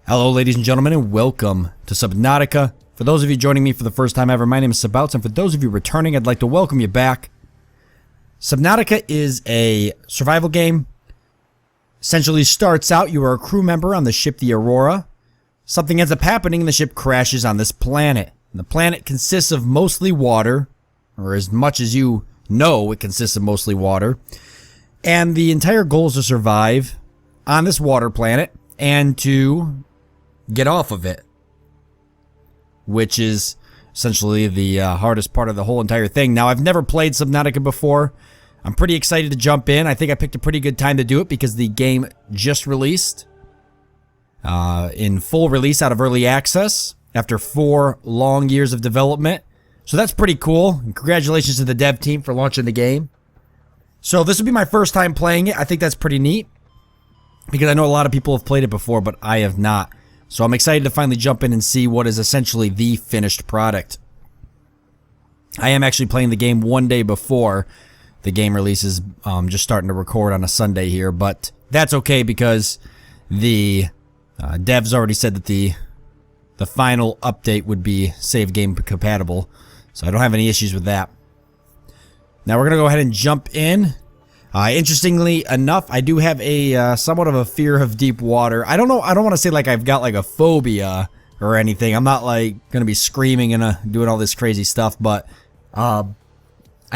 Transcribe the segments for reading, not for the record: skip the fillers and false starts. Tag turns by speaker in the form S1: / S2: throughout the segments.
S1: Hello ladies and gentlemen, and welcome to Subnautica. For those of you joining me for the first time ever, my name is Sabouts, and for those of you returning, I'd like to welcome you back. Subnautica is a survival game. Essentially starts out, you are a crew member on the ship the Aurora. Something ends up happening and the ship crashes on this planet. And the planet consists of mostly water, or as much as you know, it consists of mostly water. And the entire goal is to survive on this water planet and to get off of it, which is essentially the hardest part of the whole entire thing. Now, I've never played Subnautica before. I'm pretty excited to jump in. I think I picked a pretty good time to do it because the game just released in full release out of early access after 4 long years of development. So that's pretty cool. And congratulations to the dev team for launching the game. So this will be my first time playing it. I think that's pretty neat because I know a lot of people have played it before, but I have not. So I'm excited to finally jump in and see what is essentially the finished product. I am actually playing the game one day before the game releases, just starting to record on a Sunday here, but that's okay because the devs already said that the final update would be save game compatible, so I don't have any issues with that. Now we're gonna go ahead and jump in. Interestingly enough, I do have a somewhat of a fear of deep water. I don't know. I don't want to say like I've got like a phobia or anything. I'm not like gonna be screaming and doing all this crazy stuff, but I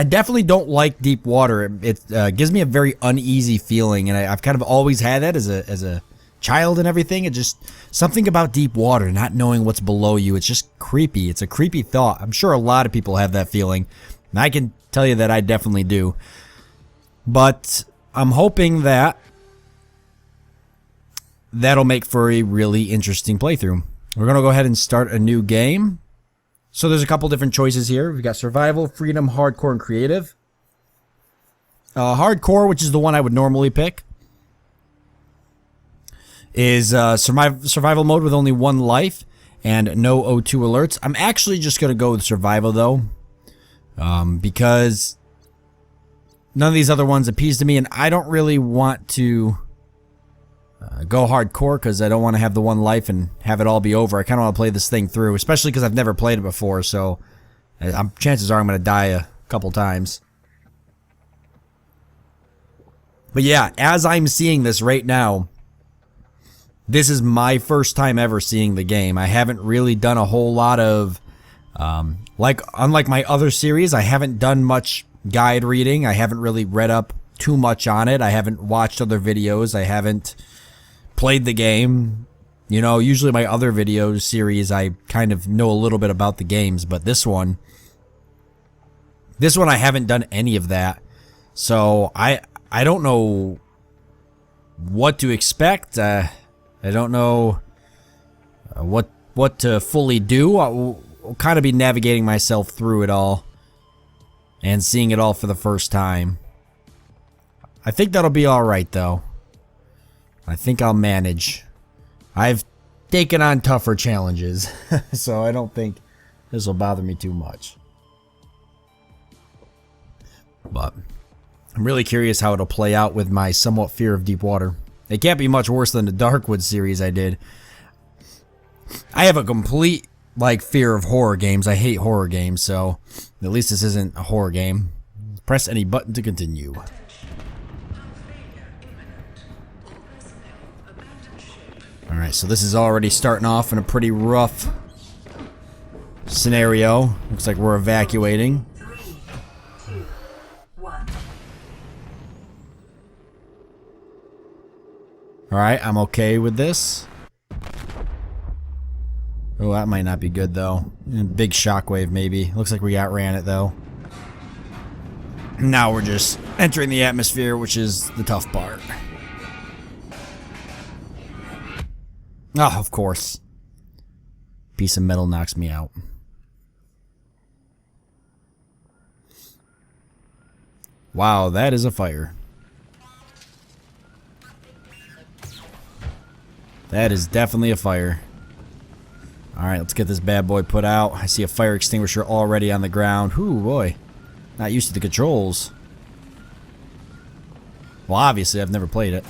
S1: definitely don't like deep water. It gives me a very uneasy feeling, and I've kind of always had that as a child and everything. It just something about deep water, not knowing what's below you. It's just creepy. It's a creepy thought. I'm sure a lot of people have that feeling, and I can tell you that I definitely do. But I'm hoping that that'll make for a really interesting playthrough. We're going to go ahead and start a new game. So there's a couple different choices here. We've got Survival, Freedom, Hardcore, and Creative. Hardcore, which is the one I would normally pick, is survival mode with only 1 life and no O2 alerts. I'm actually just going to go with Survival, though, because none of these other ones appease to me, and I don't really want to go hardcore because I don't want to have the 1 life and have it all be over. I kind of want to play this thing through, especially because I've never played it before, so chances are I'm going to die a couple times. But yeah, as I'm seeing this right now, this is my first time ever seeing the game. I haven't really done a whole lot of, unlike my other series, I haven't done much guide reading. I haven't really read up too much on it. I haven't watched other videos. I haven't played the game. You know, usually my other videos series, I kind of know a little bit about the games, but this one I haven't done any of that. So I don't know what to expect. I don't know what to fully do. I'll kind of be navigating myself through it all and seeing it all for the first time. I think that'll be alright, though. I think I'll manage. I've taken on tougher challenges, so I don't think this will bother me too much. But I'm really curious how it'll play out with my somewhat fear of deep water. It can't be much worse than the Darkwood series I did. I have a complete fear of horror games. I hate horror games, so at least this isn't a horror game. Press any button to continue. Alright, so this is already starting off in a pretty rough scenario. Looks like we're evacuating.
S2: 3, 2, 1.
S1: Alright, I'm okay with this. Oh, that might not be good, though. Big shockwave, maybe. Looks like we outran it, though. Now we're just entering the atmosphere, which is the tough part. Oh, of course. Piece of metal knocks me out. Wow, that is a fire. That is definitely a fire. Alright, let's get this bad boy put out. I see a fire extinguisher already on the ground. Ooh, boy. Not used to the controls. Well, obviously, I've never played it.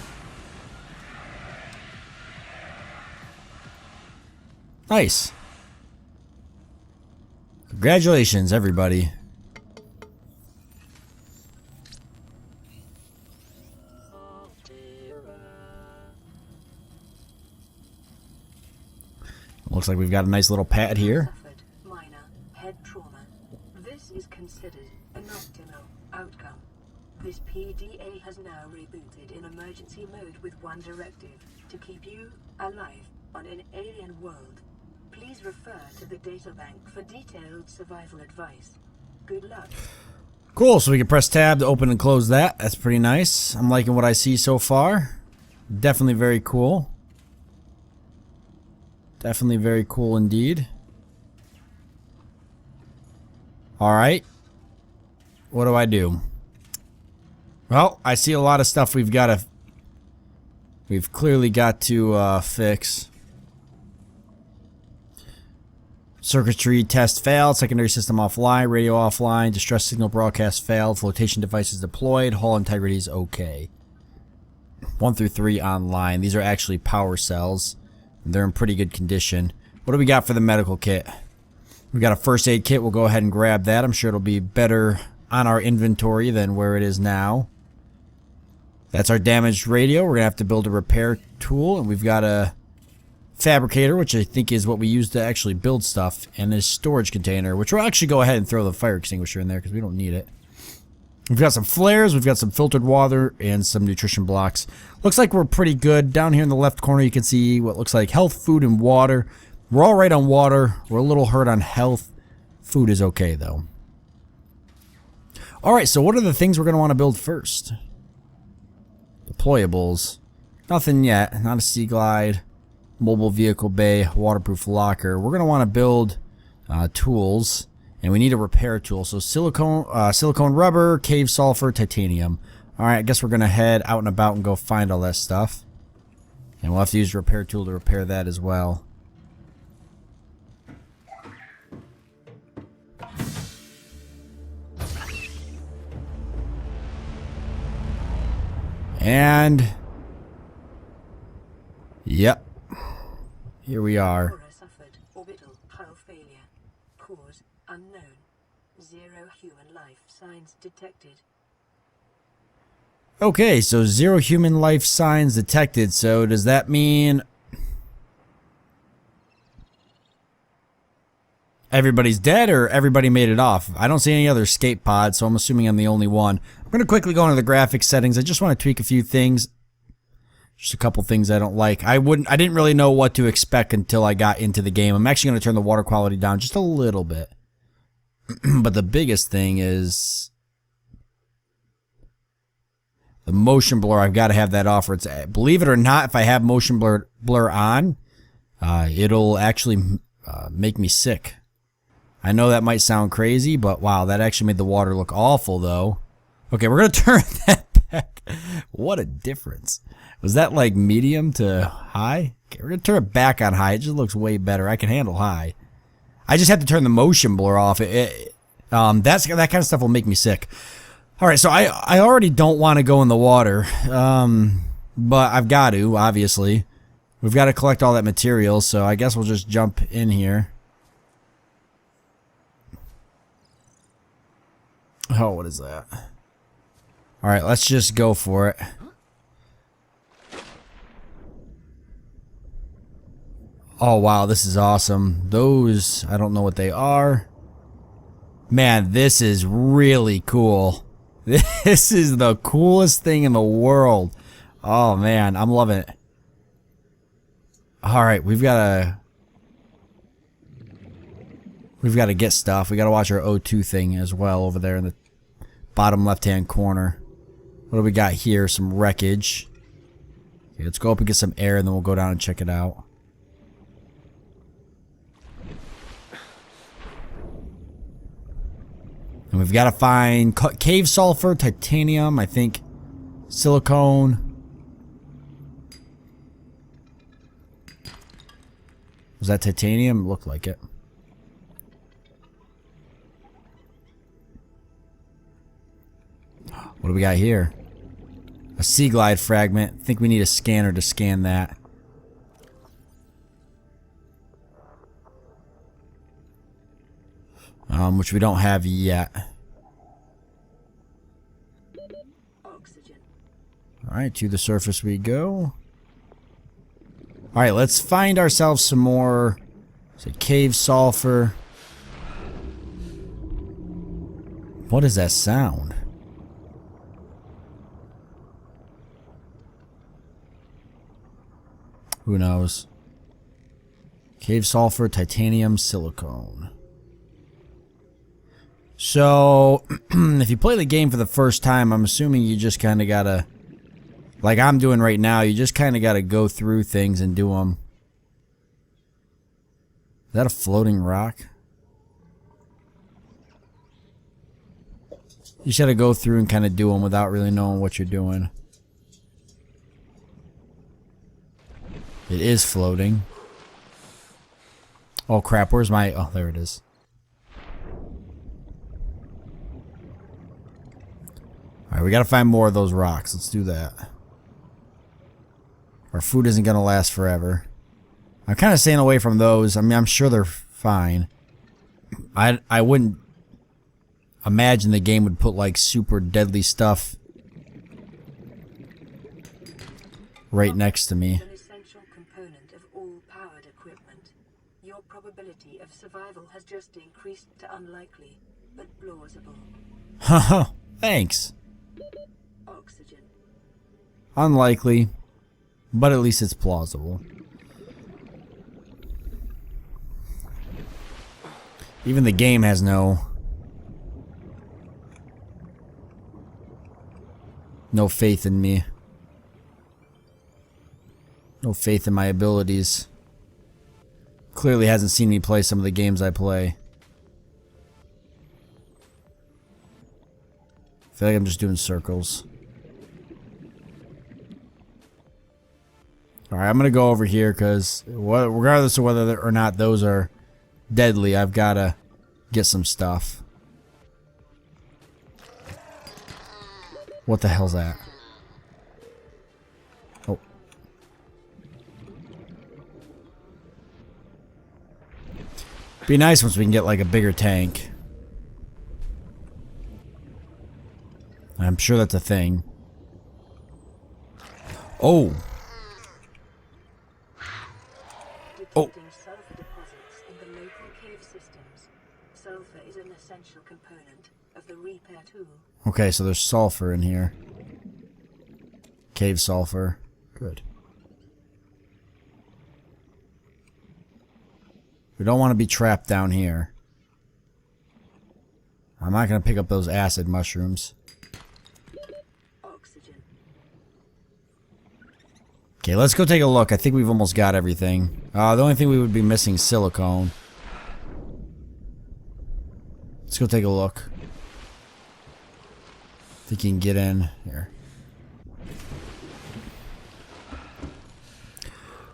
S1: Nice. Congratulations, everybody. Looks like we've got a nice little pad here.
S2: Suffered minor head trauma. This is considered an optimal outcome. This PDA has now rebooted in emergency mode with one directive: to keep you alive on an alien world. Please refer to the databank for detailed survival advice. Good luck.
S1: Cool, so we can press tab to open and close that. That's pretty nice. I'm liking what I see so far. Definitely very cool. Definitely very cool indeed. Alright. What do I do? Well, I see a lot of stuff we've clearly got to fix. Circuitry test failed, secondary system offline, radio offline, distress signal broadcast failed, flotation devices deployed, hull integrity is okay. 1 through 3 online. These are actually power cells. They're in pretty good condition. What do we got for the medical kit? We got a first aid kit. We'll go ahead and grab that. I'm sure it'll be better on our inventory than where it is now. That's our damaged radio. We're going to have to build a repair tool. And we've got a fabricator, which I think is what we use to actually build stuff. And this storage container, which we'll actually go ahead and throw the fire extinguisher in there because we don't need it. We've got some flares, we've got some filtered water, and some nutrition blocks. Looks like we're pretty good. Down here in the left corner you can see what looks like health, food, and water. We're all right on water. We're a little hurt on health. Food is okay, though. Alright, so what are the things we're going to want to build first? Deployables. Nothing yet. Not a sea glide. Mobile vehicle bay. Waterproof locker. We're going to want to build tools. And we need a repair tool. So silicone rubber, cave sulfur, titanium. Alright, I guess we're going to head out and about and go find all that stuff. And we'll have to use a repair tool to repair that as well. And... yep. Here we are.
S2: Suffered orbital hull failure. Cause unknown. 0 human life signs detected.
S1: Okay, so 0 human life signs detected. So does that mean everybody's dead or everybody made it off? I don't see any other escape pods, so I'm assuming I'm the only one. I'm going to quickly go into the graphics settings. I just want to tweak a few things. Just a couple things I don't like. I didn't really know what to expect until I got into the game. I'm actually going to turn the water quality down just a little bit. But the biggest thing is the motion blur. I've got to have that off. It's, believe it or not, if I have motion blur on, it'll actually make me sick. I know that might sound crazy, but wow, that actually made the water look awful, though. Okay, we're going to turn that back. What a difference. Was that like medium to high? Okay, we're going to turn it back on high. It just looks way better. I can handle high. I just have to turn the motion blur off. That kind of stuff will make me sick. Alright, so I already don't want to go in the water. But I've got to, obviously. We've got to collect all that material, so I guess we'll just jump in here. Oh, what is that? Alright, let's just go for it. Oh, wow, this is awesome. Those, I don't know what they are. Man, this is really cool. This is the coolest thing in the world. Oh, man, I'm loving it. Alright, we've got to get stuff. We got to watch our O2 thing as well over there in the bottom left-hand corner. What do we got here? Some wreckage. Okay, let's go up and get some air, and then we'll go down and check it out. And we've got to find cave sulfur, titanium, I think, silicone. Was that titanium? Looked like it. What do we got here? A sea glide fragment. I think we need a scanner to scan that. which we don't have yet.
S2: Oxygen.
S1: Alright, to the surface we go. Alright, let's find ourselves some more. Say cave sulfur. What is that sound? Who knows? Cave sulfur, titanium, silicone. So, if you play the game for the first time, I'm assuming you just kind of gotta, like I'm doing right now, you just kind of gotta go through things and do them. Is that a floating rock? You just gotta go through and kind of do them without really knowing what you're doing. It is floating. Oh crap, where's my... Oh, there it is. Alright, we gotta find more of those rocks. Let's do that. Our food isn't gonna last forever. I'm kind of staying away from those. I mean, I'm sure they're fine. I wouldn't imagine the game would put like super deadly stuff right next to me.
S2: An essential component of all powered equipment. Your probability of survival has just increased to unlikely, but plausible.
S1: Haha, thanks.
S2: Oxygen.
S1: Unlikely, but at least it's plausible. Even the game has no faith in me. No faith in my abilities. Clearly hasn't seen me play some of the games I play. I feel like I'm just doing circles. Alright, I'm gonna go over here because regardless of whether or not those are deadly, I've gotta get some stuff. What the hell's that? Oh. Be nice once we can get like a bigger tank. I'm sure that's a thing. Oh.
S2: Detecting sulfur deposits in the local cave systems. Sulfur is an essential component of the repair tool.
S1: Okay, so there's sulfur in here. Cave sulfur. Good. We don't want to be trapped down here. I'm not going to pick up those acid mushrooms.
S2: Oxygen.
S1: Okay, let's go take a look. I think we've almost got everything. The only thing we would be missing is silicone. Let's go take a look. I think you can get in here.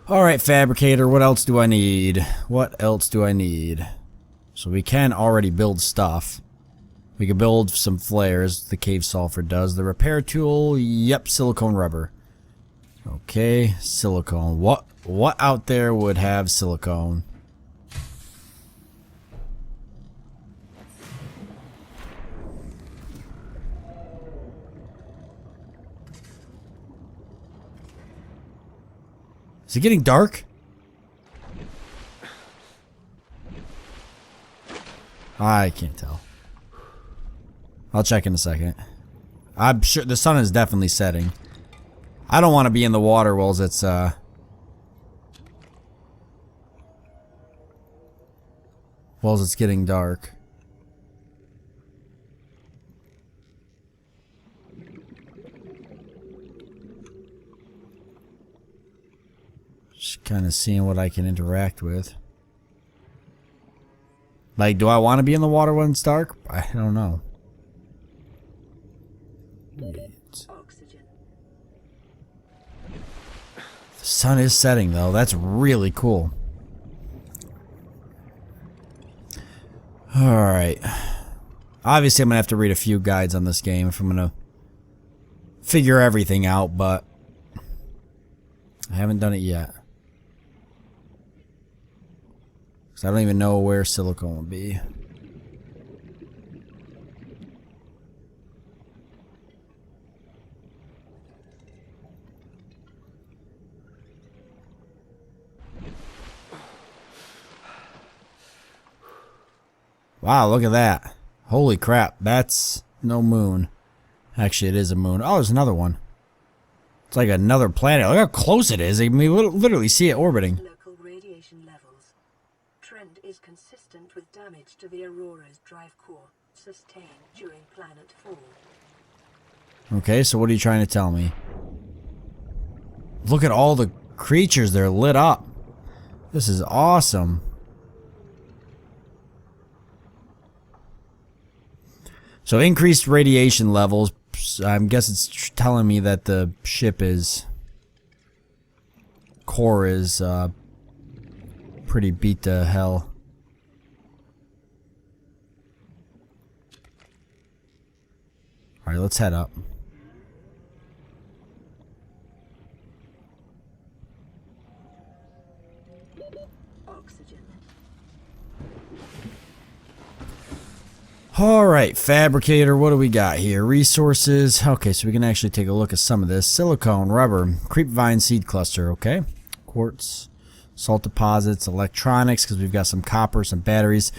S1: Alright, fabricator, what else do I need? What else do I need? So we can already build stuff. We can build some flares, the cave sulfur does. The repair tool, yep, silicone rubber. Okay, silicone. What out there would have silicone? Is it getting dark? I can't tell. I'll check in a second. I'm sure the sun is definitely setting. I don't want to be in the water while it's getting dark. Just kind of seeing what I can interact with. Like, do I want to be in the water when it's dark? I don't know.
S2: Oxygen.
S1: The sun is setting, though. That's really cool. Alright. Obviously, I'm going to have to read a few guides on this game if I'm going to figure everything out, but I haven't done it yet. Because I don't even know where silicone would be. Wow, look at that. Holy crap, that's no moon. Actually, it is a moon. Oh, there's another one. It's like another planet. Look how close it is. I mean, we literally see it orbiting.
S2: Local radiation levels. Trend is consistent with damage to the Aurora's drive core sustained during planet fall.
S1: Okay, so what are you trying to tell me? Look at all the creatures. They're lit up. This is awesome. So increased radiation levels. I guess it's telling me that the ship is core is pretty beat to hell. All right, let's head up.
S2: Oxygen.
S1: Alright, fabricator, what do we got here? Resources. Okay, so we can actually take a look at some of this. Silicone, rubber, creepvine seed cluster, okay. Quartz, salt deposits, electronics, because we've got some copper, some batteries.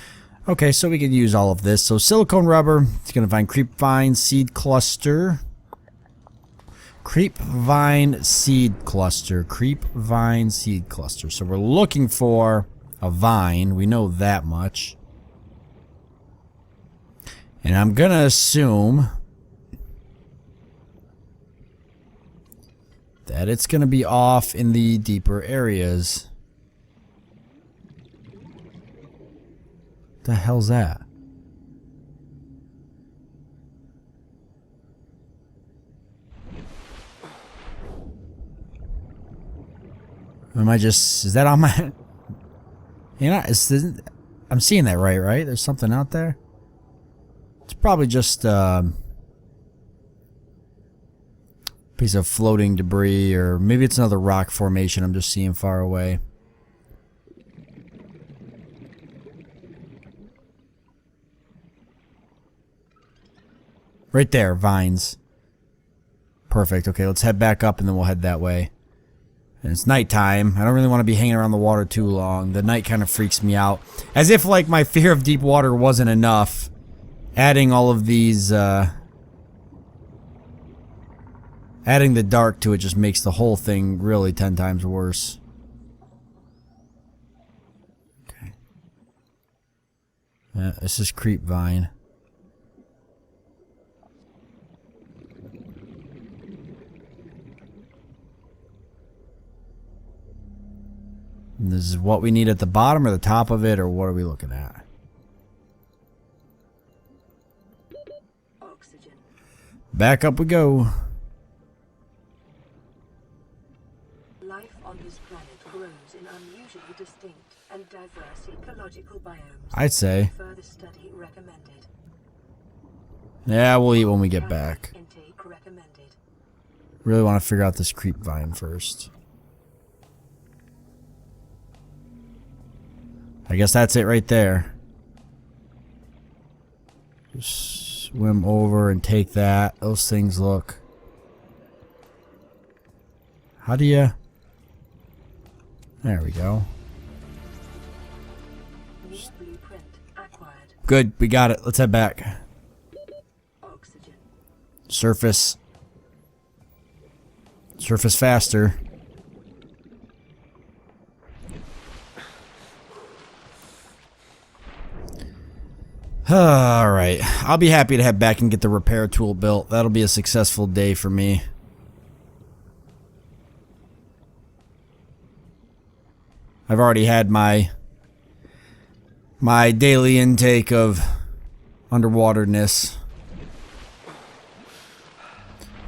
S1: Okay, so we can use all of this. So silicone rubber, it's going to find creepvine seed cluster. Creepvine seed cluster. Creepvine seed cluster. So we're looking for a vine. We know that much. And I'm going to assume that it's going to be off in the deeper areas. What the hell's that? Am I just... Is that on my... You know, I'm seeing that right? There's something out there? It's probably just a piece of floating debris, or maybe it's another rock formation I'm just seeing far away. Right there, vines. Perfect. Okay, let's head back up and then we'll head that way. And it's nighttime. I don't really want to be hanging around the water too long. The night kind of freaks me out. As if like my fear of deep water wasn't enough. Adding all of these, adding the dark to it just makes the whole thing really 10 times worse. Okay. This is creepvine. And this is what we need at the bottom or the top of it, or what are we looking at?
S2: Oxygen.
S1: Back up we go.
S2: Life on this planet grows in unusually distinct and diverse ecological biomes.
S1: I'd say.
S2: Further study recommended.
S1: Yeah, we'll eat when we get back.
S2: Intake recommended.
S1: Really want to figure out this creepvine first. I guess that's it right there. Just swim over and take that. Those things look... How do you... There we go.
S2: New blueprint acquired.
S1: Good, we got it. Let's head back.
S2: Oxygen.
S1: Surface. Surface faster. Alright, I'll be happy to head back and get the repair tool built. That'll be a successful day for me. I've already had my daily intake of underwaterness.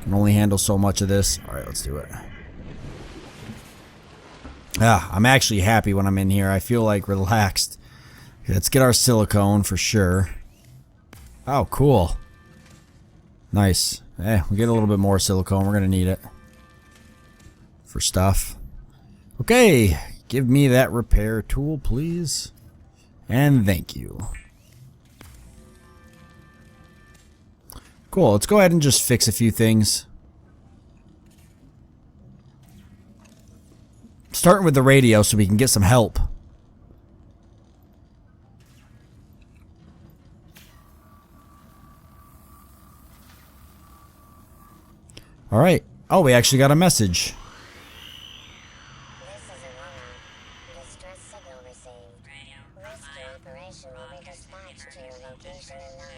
S1: Can only handle so much of this. Alright, let's do it. I'm actually happy when I'm in here. I feel like relaxed. Let's get our silicone for sure. Oh, cool. Nice. We'll get a little bit more silicone. We're going to need it for stuff. Okay. Give me that repair tool, please. And thank you. Cool. Let's go ahead and just fix a few things. Starting with the radio so we can get some help. Alright. Oh, we actually got a message.
S3: This is Aurora. Distress signal received. Rescue operation will be dispatched to your location in 9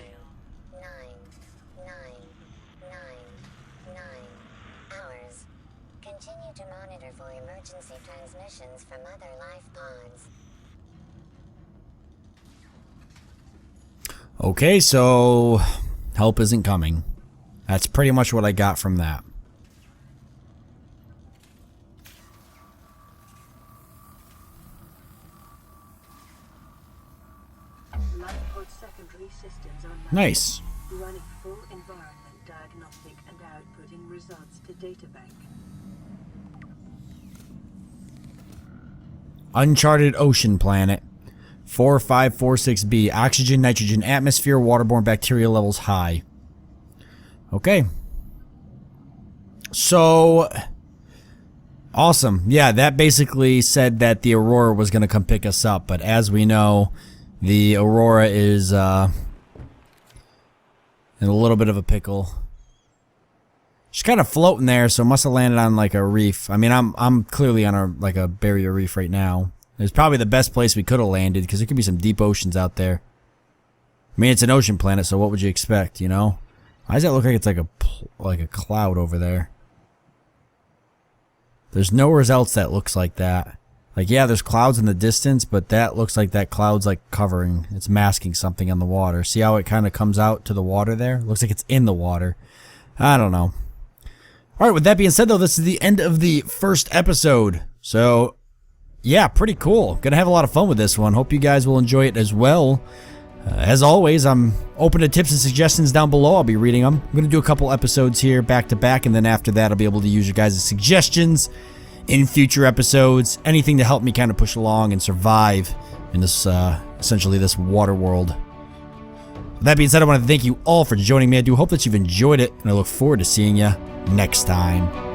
S3: hours. Continue to monitor for emergency transmissions from other life pods.
S1: Okay, so help isn't coming. That's pretty much what I got from that.
S2: Lifepod secondary systems are
S1: Nice.
S2: running full environment diagnostic and outputting results to databank.
S1: Uncharted Ocean Planet. 4546b. Oxygen, nitrogen, atmosphere, waterborne bacteria levels high. Okay. So, awesome. Yeah, that basically said that the Aurora was going to come pick us up. But as we know, the Aurora is in a little bit of a pickle. She's kind of floating there, so it must have landed on like a reef. I mean, I'm clearly on a barrier reef right now. It's probably the best place we could have landed because there could be some deep oceans out there. I mean, it's an ocean planet, so what would you expect, you know? Why does that look like it's like a cloud over there? There's nowhere else that looks like that. Like, yeah, there's clouds in the distance, but that looks like that cloud's like covering. It's masking something on the water. See how it kind of comes out to the water there? Looks like it's in the water. I don't know. Alright, with that being said, though, this is the end of the first episode. So, yeah, pretty cool. Gonna have a lot of fun with this one. Hope you guys will enjoy it as well. As always, I'm open to tips and suggestions down below. I'll be reading them. I'm gonna do a couple episodes here back to back, and then after that I'll be able to use your guys' suggestions in future episodes. Anything to help me kind of push along and survive in this, essentially this water world. With that being said, I want to thank you all for joining me. I do hope that you've enjoyed it, and I look forward to seeing you next time.